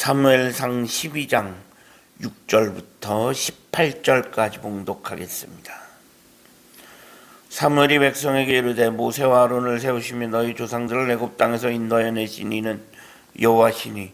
사무엘상 12장 6절부터 18절까지 봉독하겠습니다. 사무엘이 백성에게 이르되 모세와 아론을 세우시며 너희 조상들을 애굽 땅에서 인도하여 내신 이는 여호와시니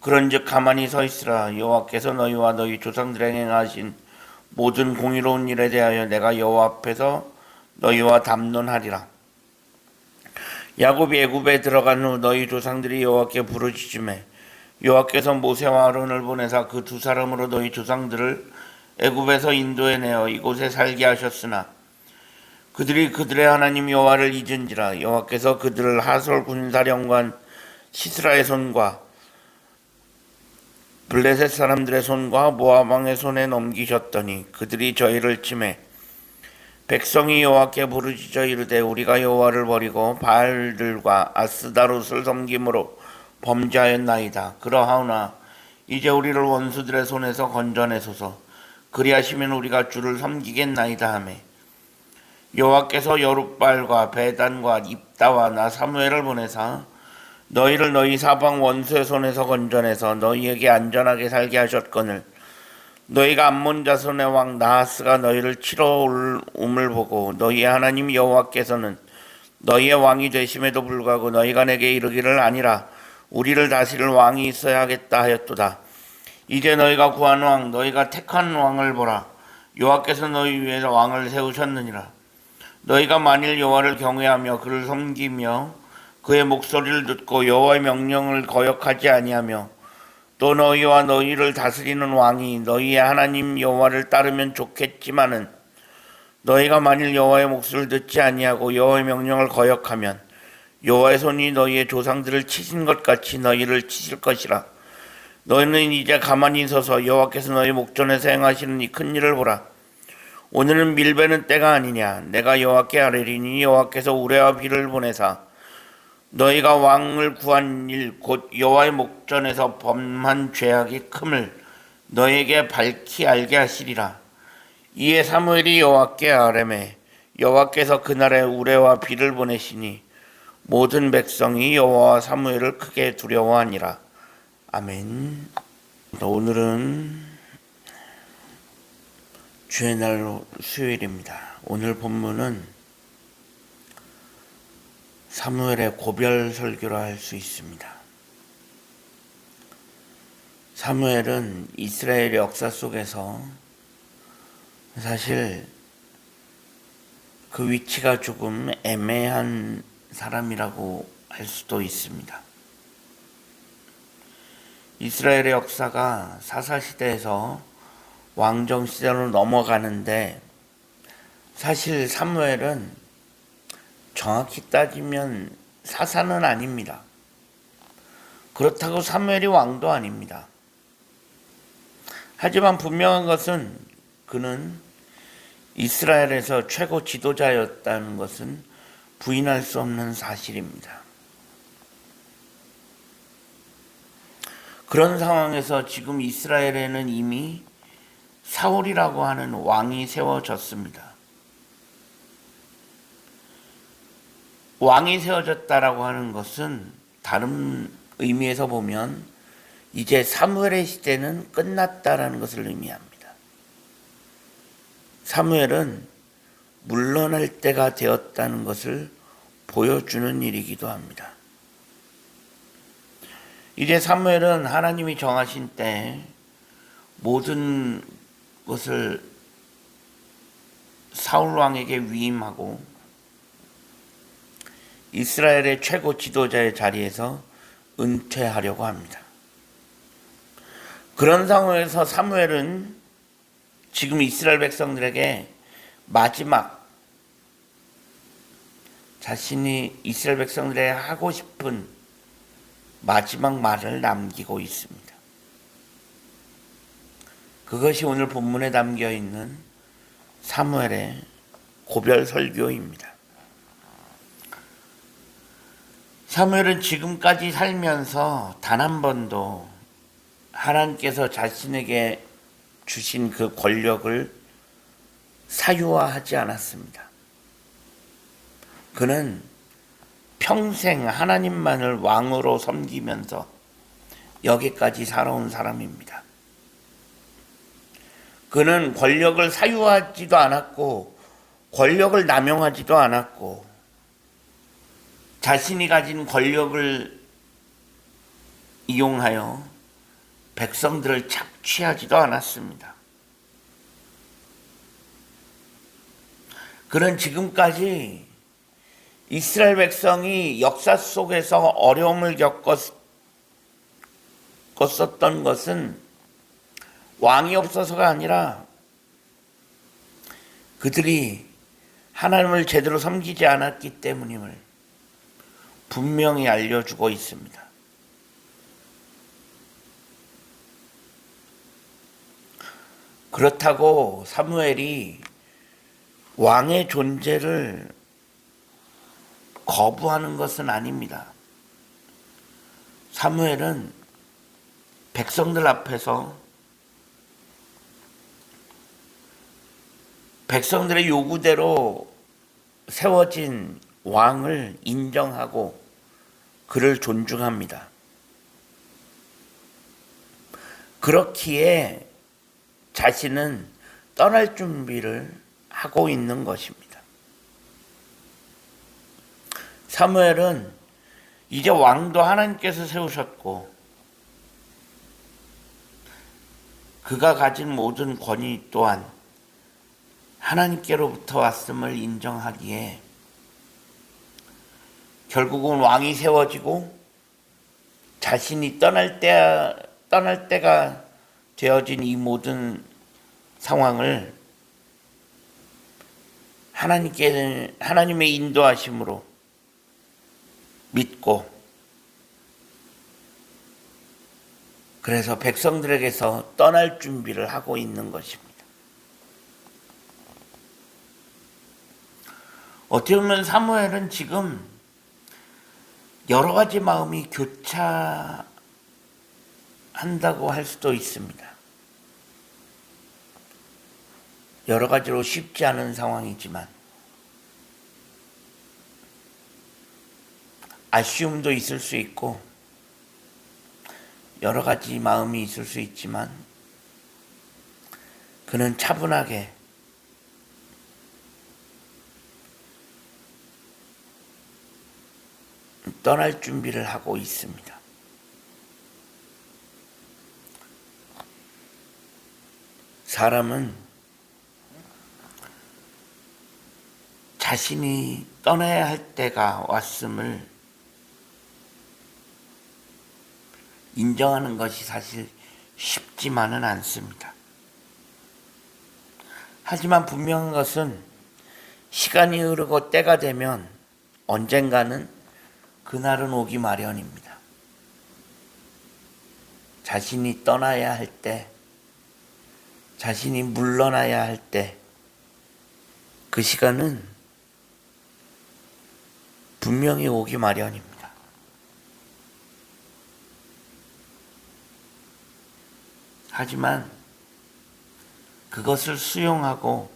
그런즉 가만히 서 있으라. 여호와께서 너희와 너희 조상들에게 행하신 모든 공의로운 일에 대하여 내가 여호와 앞에서 너희와 담론하리라. 야곱이 애굽에 들어간 후 너희 조상들이 여호와께 부르짖으매 여호와께서 모세와 아론을 보내사 그 두 사람으로 너희 조상들을 애굽에서 인도해내어 이곳에 살게 하셨으나 그들이 그들의 하나님 여호와를 잊은지라. 여호와께서 그들을 하솔 군사령관 시스라의 손과 블레셋 사람들의 손과 모압 왕의 손에 넘기셨더니 그들이 저희를 치매 백성이 여호와께 부르짖어 이르되 우리가 여호와를 버리고 바알들과 아스다롯을 섬김으로 범죄하였나이다. 그러하오나 이제 우리를 원수들의 손에서 건져내소서. 그리하시면 우리가 주를 섬기겠나이다 하매 여호와께서 여룻발과 베단과 입다와 나 사무엘을 보내사 너희를 너희 사방 원수의 손에서 건져내서 너희에게 안전하게 살게 하셨거늘 너희가 암몬 자손의 왕 나하스가 너희를 치러 올음을 보고 너희의 하나님 여호와께서는 너희의 왕이 되심에도 불구하고 너희가 내게 이르기를 아니라 우리를 다스릴 왕이 있어야 하겠다 하였도다. 이제 너희가 구한 왕 너희가 택한 왕을 보라. 여호와께서 너희 위에 왕을 세우셨느니라. 너희가 만일 여호와를 경외하며 그를 섬기며 그의 목소리를 듣고 여호와의 명령을 거역하지 아니하며 또 너희와 너희를 다스리는 왕이 너희의 하나님 여호와를 따르면 좋겠지만은 너희가 만일 여호와의 목소리를 듣지 아니하고 여호와의 명령을 거역하면 여호와의 손이 너희의 조상들을 치신 것 같이 너희를 치실 것이라. 너희는 이제 가만히 서서 여호와께서 너희 목전에서 행하시는 이 큰 일을 보라. 오늘은 밀베는 때가 아니냐. 내가 여호와께 아뢰리니 여호와께서 우레와 비를 보내사 너희가 왕을 구한 일 곧 여호와의 목전에서 범한 죄악이 큼을 너희에게 밝히 알게 하시리라. 이에 사무엘이 여호와께 아뢰매 여호와께서 그날에 우레와 비를 보내시니 모든 백성이 여호와와 사무엘을 크게 두려워하니라. 아멘. 오늘은 주의 날 수요일입니다. 오늘 본문은 사무엘의 고별 설교라 할 수 있습니다. 사무엘은 이스라엘의 역사 속에서 사실 그 위치가 조금 애매한 사람이라고 할 수도 있습니다. 이스라엘의 역사가 사사시대에서 왕정시대로 넘어가는데 사실 사무엘은 정확히 따지면 사사는 아닙니다. 그렇다고 사무엘이 왕도 아닙니다. 하지만 분명한 것은 그는 이스라엘에서 최고 지도자였다는 것은 부인할 수 없는 사실입니다. 그런 상황에서 지금 이스라엘에는 이미 사울이라고 하는 왕이 세워졌습니다. 왕이 세워졌다라고 하는 것은 다른 의미에서 보면 이제 사무엘의 시대는 끝났다라는 것을 의미합니다. 사무엘은 물러날 때가 되었다는 것을 보여주는 일이기도 합니다. 이제 사무엘은 하나님이 정하신 때 모든 것을 사울 왕에게 위임하고 이스라엘의 최고 지도자의 자리에서 은퇴하려고 합니다. 그런 상황에서 사무엘은 지금 이스라엘 백성들에게 마지막 자신이 이스라엘 백성들에게 하고 싶은 마지막 말을 남기고 있습니다. 그것이 오늘 본문에 담겨 있는 사무엘의 고별 설교입니다. 사무엘은 지금까지 살면서 단 한 번도 하나님께서 자신에게 주신 그 권력을 사유화하지 않았습니다. 그는 평생 하나님만을 왕으로 섬기면서 여기까지 살아온 사람입니다. 그는 권력을 사유하지도 않았고 권력을 남용하지도 않았고 자신이 가진 권력을 이용하여 백성들을 착취하지도 않았습니다. 그는 지금까지 이스라엘 백성이 역사 속에서 어려움을 겪었었던 것은 왕이 없어서가 아니라 그들이 하나님을 제대로 섬기지 않았기 때문임을 분명히 알려주고 있습니다. 그렇다고 사무엘이 왕의 존재를 거부하는 것은 아닙니다. 사무엘은 백성들 앞에서 백성들의 요구대로 세워진 왕을 인정하고 그를 존중합니다. 그렇기에 자신은 떠날 준비를 하고 있는 것입니다. 사무엘은 이제 왕도 하나님께서 세우셨고 그가 가진 모든 권위 또한 하나님께로부터 왔음을 인정하기에 결국은 왕이 세워지고 자신이 떠날 때가 되어진 이 모든 상황을 하나님의 인도하심으로 믿고 그래서 백성들에게서 떠날 준비를 하고 있는 것입니다. 어떻게 보면 사무엘은 지금 여러 가지 마음이 교차한다고 할 수도 있습니다. 여러 가지로 쉽지 않은 상황이지만 아쉬움도 있을 수 있고 여러 가지 마음이 있을 수 있지만 그는 차분하게 떠날 준비를 하고 있습니다. 사람은 자신이 떠나야 할 때가 왔음을 인정하는 것이 사실 쉽지만은 않습니다. 하지만 분명한 것은 시간이 흐르고 때가 되면 언젠가는 그날은 오기 마련입니다. 자신이 떠나야 할 때, 자신이 물러나야 할 때, 그 시간은 분명히 오기 마련입니다. 하지만 그것을 수용하고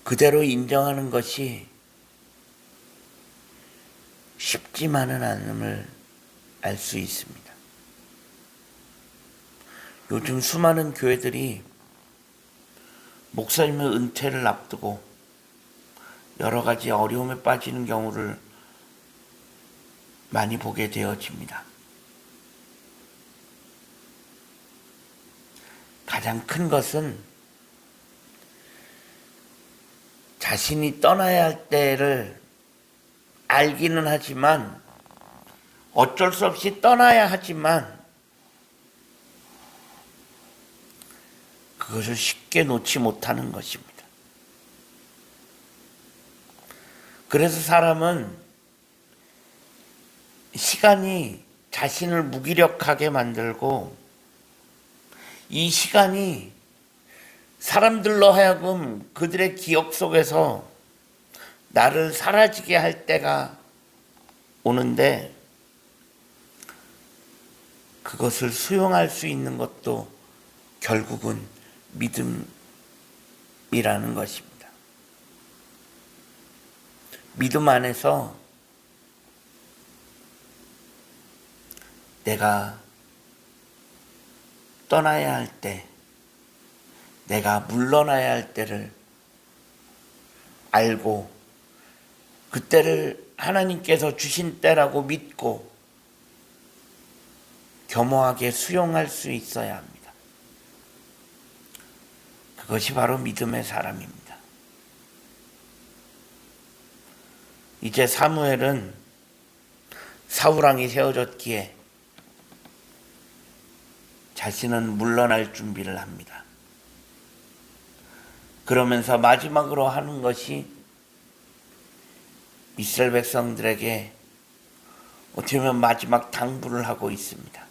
그대로 인정하는 것이 쉽지만은 않음을 알 수 있습니다. 요즘 수많은 교회들이 목사님의 은퇴를 앞두고 여러 가지 어려움에 빠지는 경우를 많이 보게 되어집니다. 가장 큰 것은 자신이 떠나야 할 때를 알기는 하지만 어쩔 수 없이 떠나야 하지만 그것을 쉽게 놓지 못하는 것입니다. 그래서 사람은 시간이 자신을 무기력하게 만들고 이 시간이 사람들로 하여금 그들의 기억 속에서 나를 사라지게 할 때가 오는데 그것을 수용할 수 있는 것도 결국은 믿음이라는 것입니다. 믿음 안에서 내가 떠나야 할 때, 내가 물러나야 할 때를 알고 그때를 하나님께서 주신 때라고 믿고 겸허하게 수용할 수 있어야 합니다. 그것이 바로 믿음의 사람입니다. 이제 사무엘은 사울왕이 세워졌기에 자신은 물러날 준비를 합니다. 그러면서 마지막으로 하는 것이 이스라엘 백성들에게 어떻게 보면 마지막 당부를 하고 있습니다.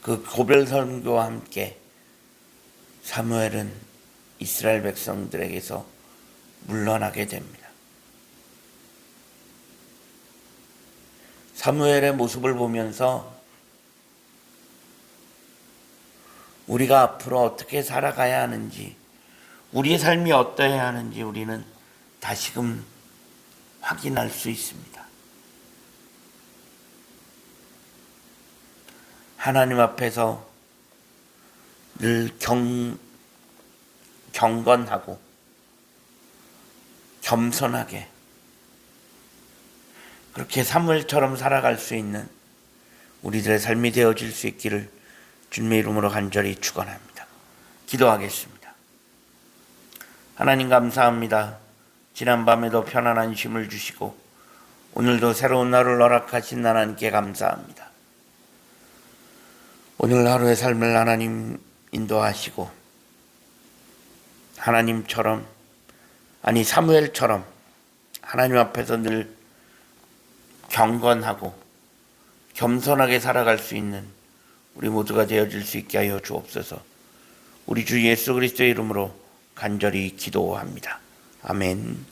그 고별 선교와 함께 사무엘은 이스라엘 백성들에게서 물러나게 됩니다. 사무엘의 모습을 보면서 우리가 앞으로 어떻게 살아가야 하는지, 우리의 삶이 어떠해야 하는지 우리는 다시금 확인할 수 있습니다. 하나님 앞에서 늘 경건하고 겸손하게 그렇게 사무엘처럼 살아갈 수 있는 우리들의 삶이 되어질 수 있기를 주님의 이름으로 간절히 축원합니다. 기도하겠습니다. 하나님 감사합니다. 지난밤에도 편안한 쉼을 주시고 오늘도 새로운 날을 허락하신 하나님께 감사합니다. 오늘 하루의 삶을 하나님 인도하시고 하나님처럼, 아니 사무엘처럼 하나님 앞에서 늘 경건하고 겸손하게 살아갈 수 있는 우리 모두가 되어질 수 있게 하여 주옵소서. 우리 주 예수 그리스도의 이름으로 간절히 기도합니다. 아멘.